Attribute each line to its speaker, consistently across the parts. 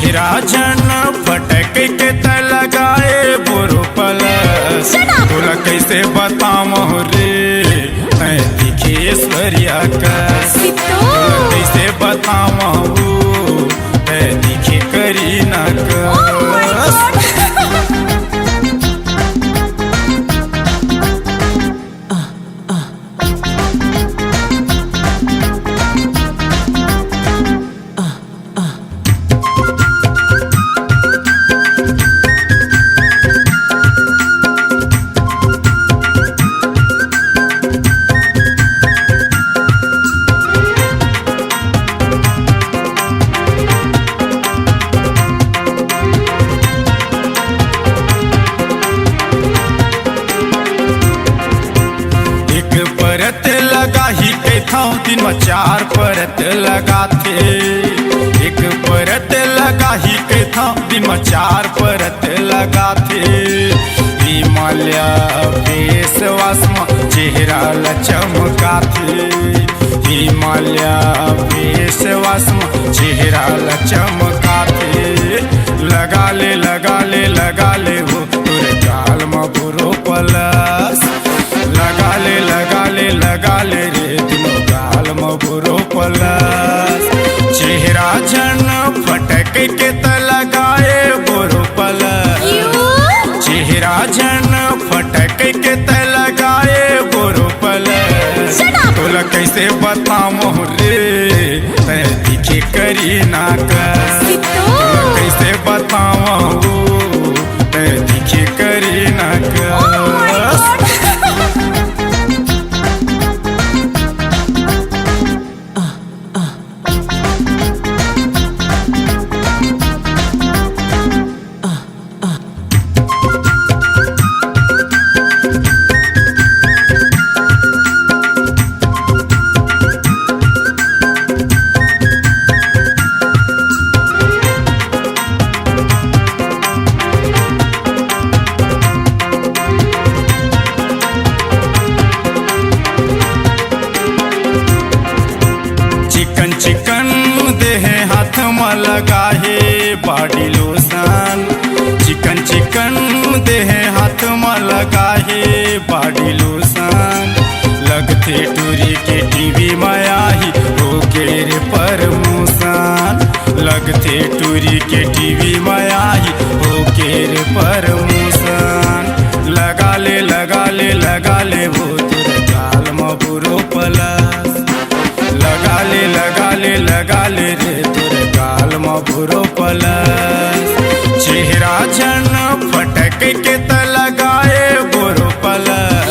Speaker 1: चेहरा जन फटक के त लगाए बोरो पलस बोला कैसे बताऊं रे मैं दिखेश्वरिया का कैसे बताऊं मैं दिखे करीना का परत लगा ही के था दिन में 4 परत लगा थे। एक परत लगा ही के था दिन में 4 परत लगा थे। हिमालय फेसवास में चेहरा चमका थे। हिमालय फेसवास में चेहरा चमका थे। लगा ले वो तोरे गाल में बुरो पलस लगा ले रे दिनों गाल में बुरो पलस। चेहरा जन फटक के त लगाए बुरो पलस। चेहरा जन फटक के त लगाए बुरो पलस। तोला कैसे बताऊं रे तै दिखे करीना का कैसे बताऊं तै दिखे करीना का चिकन देह हाथ में लगा है बॉडी लोशन। चिकन देह हाथ में लगा है बॉडी लोशन। लगते टूरी के टीवी में आई हो के रे प्रमोशन। लगते टूरी के टीवी में आई हो के रे प्रमोशन। लगा ले वो तेरे गाल में बुरो पलस। लगा ले रे तेरे गाल में बुरो पलस। चेहरा जन फटक के त लगाए बुरो पलस।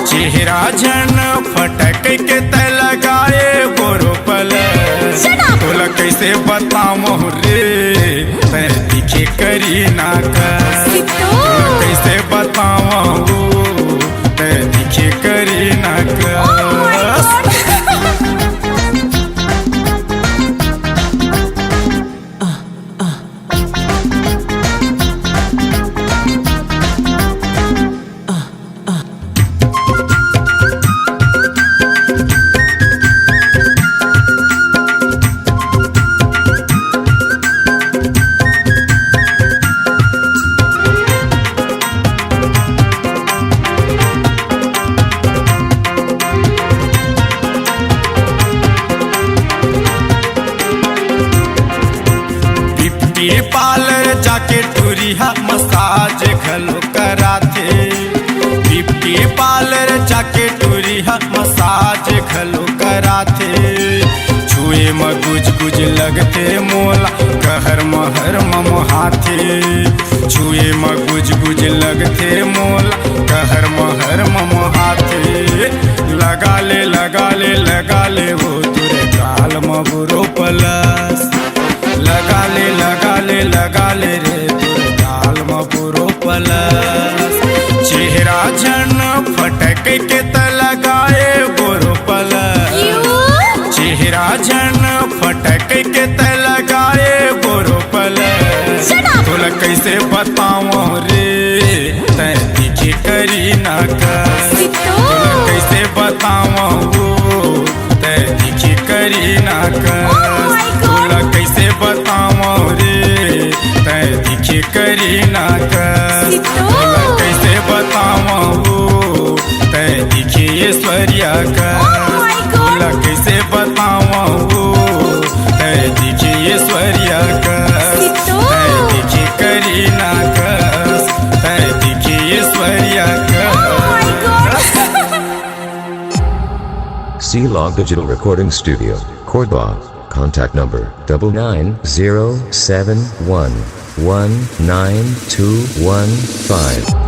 Speaker 1: चेहरा जन फटक के त लगाए बुरो पलस। तोला कैसे बताऊं रे तै दिखे करीना का कैसे बताऊं तै दिखे करीना का पार्लर जाके टूरिया मसाज घलो कराथे। 50 पार्लर जाके टूरिया मसाज घलो कराथे। छुए में गुज लगते मोला कहर महर ममहाथे। छुए में गुज लगते मोला कहर महर ममहाथे। लगा ले वो तेरे गाल में बुरो पलस। लगा ले रे तेरे गाल में बुरो पलस। चेहरा जन फटक के त लगाए बुरो पलस। चेहरा जन फटक के त लगाए बुरो पलस। तोला कैसे बताऊं रे तै दिखे करीना का तोला कैसे बताऊं तै दिखे करीना का तोला कैसे बताऊं रे करीना कर बोला कैसे बताऊं तै दिखे ऐश्वर्या कर बोला कैसे बताऊं तै दिखे ऐश्वर्या कर तै दिखे करीना कर तै दिखे ऐश्वर्या कर
Speaker 2: C-Log Digital Recording Studio, Cordoba. Contact number 9907119215.